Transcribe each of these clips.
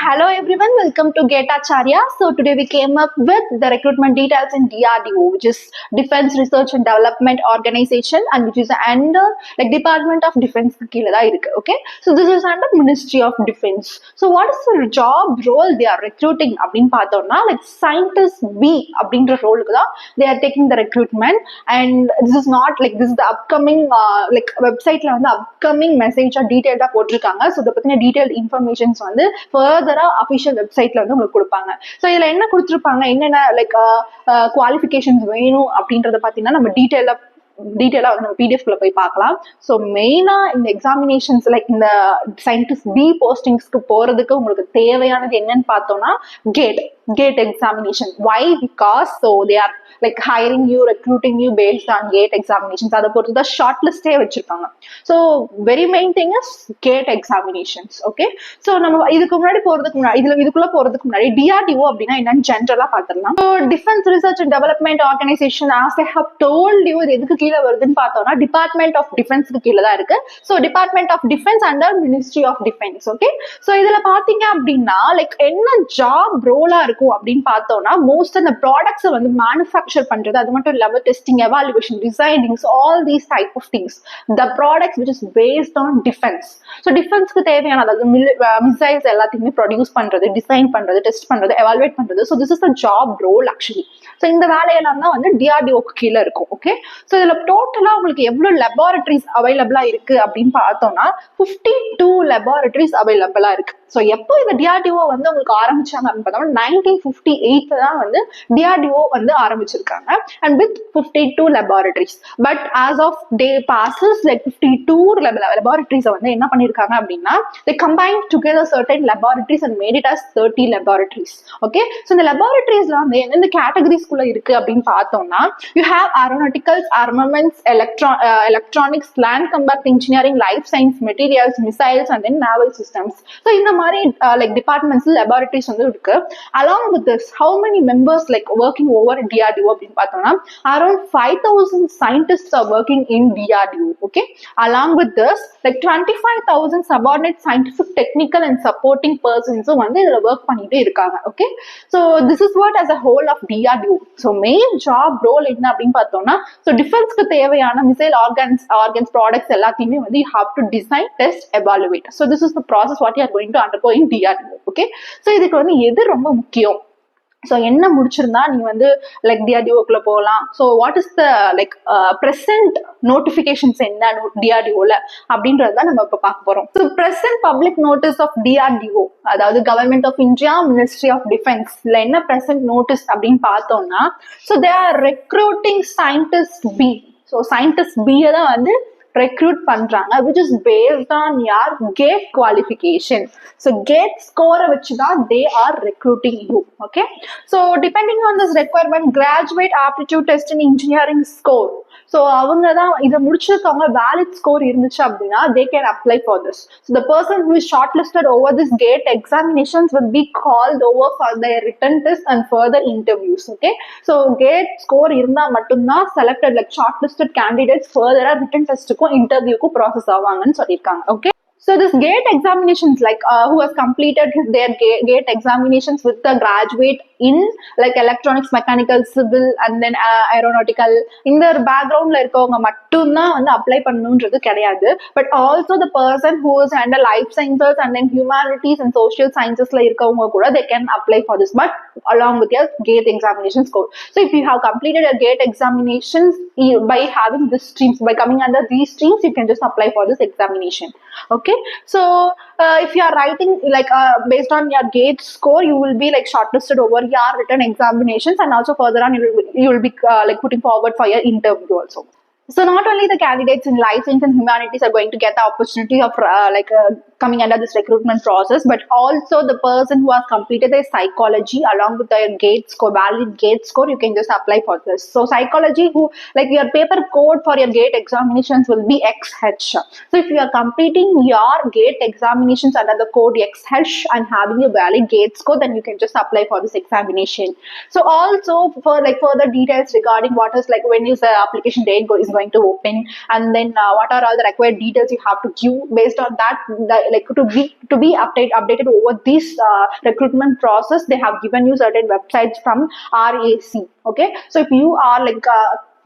Hello everyone, welcome to Get Acharya. So today we came up with the recruitment details in DRDO, which is Defense Research and Development Organization, and which is under Department of Defense. Okay, so this is under Ministry of Defense. So what is the job role they are recruiting? Like scientist B role they are taking the recruitment, and this is not like this is the upcoming website the upcoming message or detailed so the detailed informations further official website la ungalku kodupanga. So idla enna kuduthirupanga enna like qualifications வேணும் அப்படின்றத பாத்தீங்கன்னா நம்ம டீடைலா நம்ம PDF குள்ள போய் பார்க்கலாம். So மெயினா இந்த எக்ஸாமினேஷன்ஸ் லைக் இந்த சயின்டிஸ்ட் பி போஸ்டிங்ஸ்க்கு போறதுக்கு உங்களுக்கு தேவையானது என்னன்னு பார்த்தோம்னா gate examination. Why? Because so they are like hiring you, recruiting you based on gate examinations. அதை பொறுத்து தான் ஷார்ட் லிஸ்டே வச்சிருக்காங்க. So very main thing is gate examinations. Okay, so நம்ம இதுக்குள்ள போறதுக்கு முன்னாடி DRDO அப்படின்னா என்னன்னு ஜென்ரலா பார்த்துடலாம். So defence research and development organisation as I have told you இது எதுக்கு கீழே வருதுன்னு பார்த்தோம்னா டிபார்ட்மெண்ட் ஆஃப் டிஃபென்ஸ்க்கு கீழே தான் இருக்கு. So department of defence under ministry of defence. Okay, so இதுல பாத்தீங்க அப்படின்னா லைக் என்ன ஜாப் ரோலா இருக்கும் அப்படின்னு பார்த்தோம்னா மோஸ்ட் அந்த ப்ராடக்ட்ஸ் மேனுஃபேக்சர் பண்றது, அது மட்டும் இல்லாம testing, evaluation, designings, all these type of things, the products which is based on defence. So டிஃபென்ஸ்க்கு தேவையான அதாவது மிசைல்ஸ் எல்லாத்தையுமே ப்ரொடியூஸ் பண்றது, டிசைன் பண்றது, டெஸ்ட் பண்றது, எவாலுவேட் பண்றது. So this is the job role actually. So இந்த வேலையெல்லாம் தான் டிஆர்டிஓக்கு கீழே இருக்கும். ஓகே, ஸோ இதுல டோட்டலா உங்களுக்கு எவ்வளவு லெபார்டரிஸ் அவைலபிளா இருக்கு அப்படின்னு பார்த்தோம்னா 52 லெபார்டரிஸ் அவைலபிளா இருக்கு. ஸோ எப்போ இந்த டிஆர்டிஓ உங்களுக்கு ஆரம்பிச்சாங்க அப்படின்னு பார்த்தோம்னா 1958 தான் டிஆர்டிஓ ஆரம்பிச்சிருக்காங்க, and with 52 laboratories. But as of day passes like 52 laboratories என்ன பண்ணிருக்காங்க அப்படின்னா they combined together certain laboratories and made it as 30 laboratories. Okay, so இந்த laboratories எந்தெந்த கேட்டகரிஸ்குள்ள இருக்கு அப்படின்னு பார்த்தோம்னா you have aeronautical, armaments, electronics, land combat engineering, life science, materials, missiles, and then naval systems. So இந்த மாதிரி like departments laboratories இருக்கு. Along with this, how many members like working over DRDO அப்படின்னு பார்த்தோம்னா around 5,000 scientists are working in DRDO. Okay, along with this like 25,000 subordinate scientific, technical and supporting persons இதுல work பண்ணிட்டே இருக்காங்க. Okay, so this is what as a whole of DRDO. So main job role என்ன அப்படின்னு பார்த்தோம்னா so டிஃபென்ஸ்க்கு தேவையான missile organs products எல்லாத்தையுமே you have to design, test, evaluate. So this is the process what you are going to undergo in DRDO. Okay, so இதுக்கு எது ரொம்ப முக்கியம், so என்ன முடிச்சிருந்தா நீங்க லைக் டிஆர்டிஓக்குள்ள போகலாம். So what is the like present notifications என்ன டிஆர்டிஓல அப்படின்றது தான் நம்ம இப்போ பார்க்க போறோம். So present public notice of DRDO, அதாவது government of India, ministry of defence, இல்ல என்ன ப்ரெசென்ட் நோட்டீஸ் அப்படின்னு பார்த்தோம்னா so they are recruiting scientist B. So scientist பியை தான் recruit பண்றாங்க, which is based on your gate qualification. So gate score which they are recruiting you. Okay, so depending on this requirement, graduate aptitude test in engineering score. So அவங்க தான் இதை முடிச்சிருக்கவங்க valid score இருந்துச்சு அப்படின்னா they can apply for this. So the person who is shortlisted over this gate examinations will be called over for their written test and further interviews. Okay, so gate score இருந்தா மட்டும்தான் selected like shortlisted candidates further written testக்கும் இன்டர்வியூக்கும் process ஆவாங்கன்னு சொல்லியிருக்காங்க. Okay, so this gate examinations like who has completed their gate examinations with the graduate in like electronics, mechanical, civil and then aeronautical இந்த பேக்ரவுண்ட்ல இருக்கவங்க மட்டும்தான் அப்ளை பண்ணணும்ன்றது கிடையாது. But also the person who is under life sciences and then humanities and social sciencesல இருக்கவங்க கூட they can apply for this, but along with your gate examination score. So if you have completed your gate examinations by having this streams, by coming under these streams, you can just apply for this examination. Okay, so if you are writing like based on your gate score, you will be like shortlisted over your written examinations, and also further on you will be like putting forward for your interview also. So not only the candidates in life science and humanities are going to get the opportunity of coming under this recruitment process, but also the person who has completed their psychology along with their gate score, valid gate score, you can just apply for this. So psychology, who like your paper code for your gate examinations will be XH. So if you are completing your gate examinations under the code XH and having a valid gate score, then you can just apply for this examination. So also for like further details regarding what is like when is the application date is going to open, and then what are all the required details you have to give. Based on that, like to be updated over this recruitment process, they have given you certain websites from RAC. Okay, so if you are like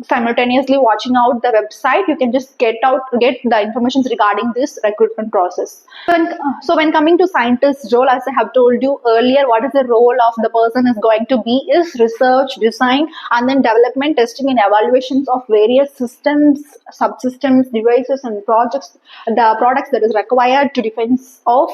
simultaneously watching out the website, you can just get the information regarding this recruitment process. So when coming to scientist role, as I have told you earlier, what is the role of the person is going to be is research, design, and then development, testing, and evaluations of various systems, subsystems, devices, and projects, the products that is required to defense of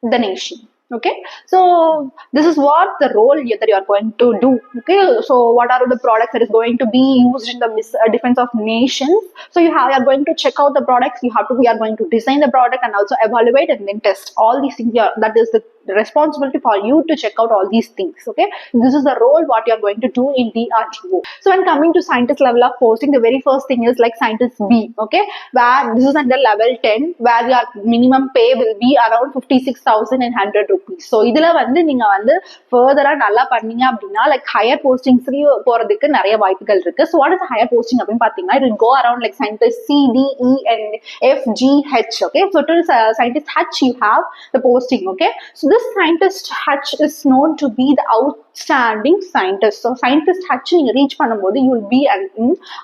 the nation. Okay, so this is what the role that you are going to do. Okay, so what are the products that is going to be used in the defense of nations? So you are going to check out the products. You are going to design the product and also evaluate and then test all these things. That is the responsibility for you to check out all these things. Okay, this is the role what you are going to do in DRDO. So when coming to scientist level of posting, the very first thing is like scientist B. Okay, where this is under level 10, where your minimum pay will be around 56,100 rupees. So இதுல வந்து நீங்க வந்து further நல்லா பண்ணீங்க அப்படின்னா like higher postings போறதுக்கு நிறைய வாய்ப்புகள் இருக்கு. So what is higher posting அப்படின்னு பாத்தீங்கன்னா, it will go around like scientist C, D, E, and F, G, H. Okay, so till scientist H you have the posting. Okay, so this scientist H is known to be the outstanding scientist. So scientist H நீங்க reach பண்ணும்போது you will be an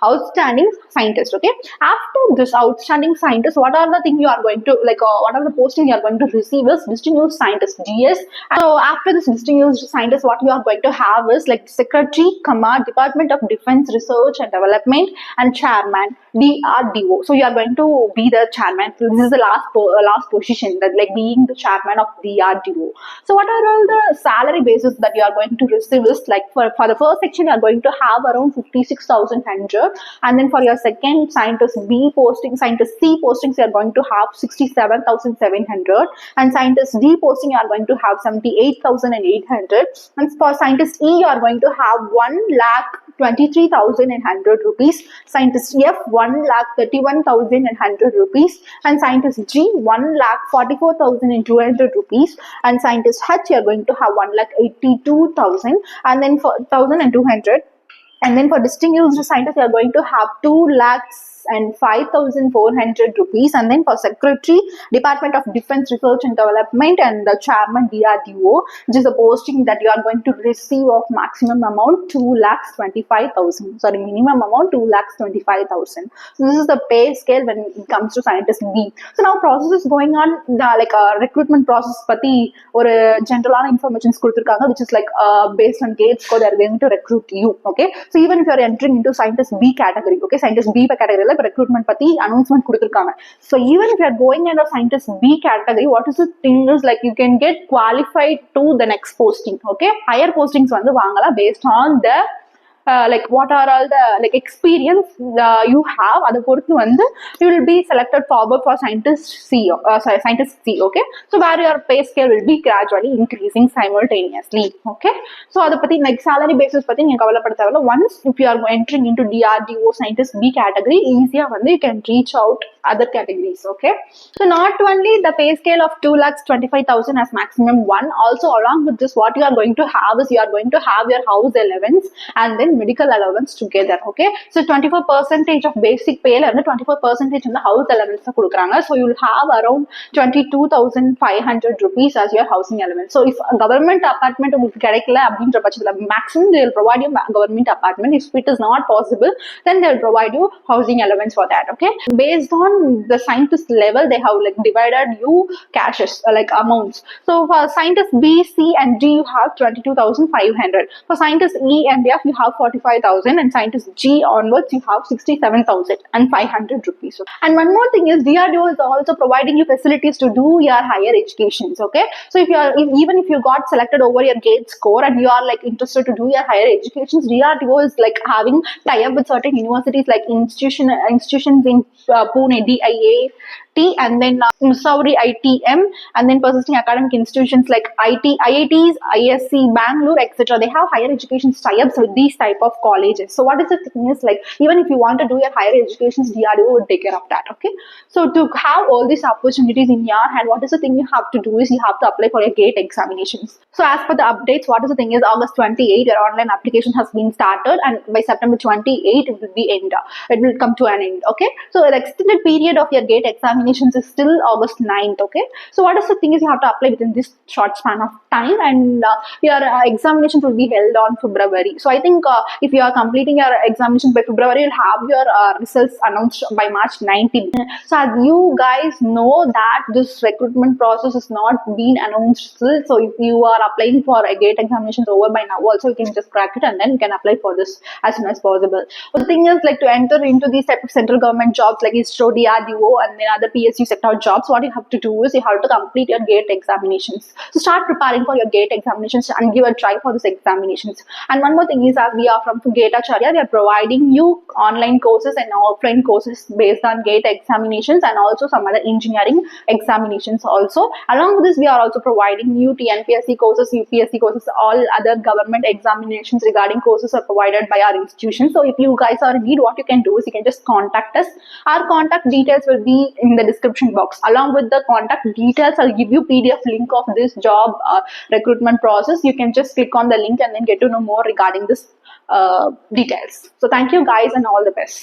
outstanding scientist. Okay, after this outstanding scientist, what are the things you are going to like what are the posting you are going to receive is distinguished scientist, DS. So after this distinguished scientist, what you are going to have is like secretary, Department of Defense Research and Development, and chairman, DRDO. So you are going to be the chairman. So this is the last position, that like being the chairman of DRDO. So what are all the salary basis that you are going to receive is like for the first section you are going to have around 56,100, and then for your second scientist B posting, scientist C postings you are going to have 67,700, and scientist D posting you are going to have 78,800, and for scientist E you are going to have 1,23,100 rupees, scientist F 1,31,100 rupees, and scientist G 1,44,200 rupees, and scientist H you are going to have 1,82,000, and then for 1,200, and then for distinguished scientist you are going to have 2,05,400 rupees, and then for secretary, Department of Defense Research and Development, and the chairman DRDO, which is a posting that you are going to receive of maximum amount 2,25,000. Sorry, minimum amount 2,25,000. So this is the pay scale when it comes to scientist B. So now process is going on, the like recruitment process பத்தி ஒரு general information கொடுத்திருக்காங்க, which is like based on GATE score they are going to recruit you. Okay, so even if you are entering into scientist B category, okay, scientist B category recruitment பத்தி announcement கொடுத்திருக்காங்க. So even if you are going under scientist B category, what is the thing is like you can get qualified to the next posting. Okay, higher postings வந்து வாங்கலாம் based on the like what are all the like experience you have, அதை பொறுத்து வந்து you will be selected forward for scientist C. Scientist C. Okay, so where your pay scale will be gradually increasing simultaneously. Okay, so அதை பத்தி like salary basis பத்தி நீங்க கவலைப்பட தேவையில்ல. Once if you are entering into DRDO scientist B category, easier வந்து you can reach out other categories. Okay, so not only the pay scale of 2,25,000 as maximum one, also along with this what you are going to have is you are going to have your house allowance and then medical allowance together. Okay, so 24% of basic pay and 24% in the house allowance கொடுக்குறாங்க. So you will have around 22,500 rupees as your housing allowance. So if a government apartment உங்களுக்கு கிடைக்கல அப்படின்ற பட்சத்துல maximum they will provide you government apartment. If it is not possible, then they will provide you housing allowance for that. Okay, based on the scientist level they have like divided you cashes like amounts. So for scientist B, C, and D you have 22,500. For scientist E and F you have 45,000, and scientist G onwards you have 67,500 rupees. And one more thing is DRDO is also providing you facilities to do your higher educations. Okay, so even if you got selected over your GATE score and you are like interested to do your higher educations, DRDO is like having tie-up with certain universities like institutions in Pune, DIAT, and then Missouri ITM, and then persisting academic institutions like IITs, ISC, Bangalore, etc. They have higher education tie-ups with these type of colleges. So what is the thing is like even if you want to do your higher educations, DRDO will take care of that. Okay, so to have all these opportunities in your hand, what is the thing you have to do is you have to apply for your GATE examinations. So as per the updates, what is the thing is August 28 your online application has been started, and by September 28 it will be end. It will come to an end. Okay, so the extended period of your GATE examination examinations is still August 9th. Okay, so what is the thing is you have to apply within this short span of time, and your examinations will be held on February. So I think if you are completing your examinations by February, you'll have your results announced by March 19th. So as you guys know that this recruitment process is not been announced still. So if you are applying for a GATE examinations over by now, also you can just crack it and then you can apply for this as soon as possible. But the thing is, like, to enter into these type of central government jobs like ISRO, DRDO, and then other PSU sector jobs, what you have to do is you have to complete your GATE examinations. So start preparing for your GATE examinations and give a try for these examinations. And one more thing is, as we are from GATE Acharya, we are providing you online courses and offline courses based on GATE examinations and also some other engineering examinations also. Along with this, we are also providing you TNPSC courses, UPSC courses, all other government examinations regarding courses are provided by our institution. So if you guys are in need, what you can do is you can just contact us. Our contact details will be in the description box. Along with the contact details, I'll give you PDF link of this job recruitment process. You can just click on the link and then get to know more regarding this details. So thank you guys and all the best.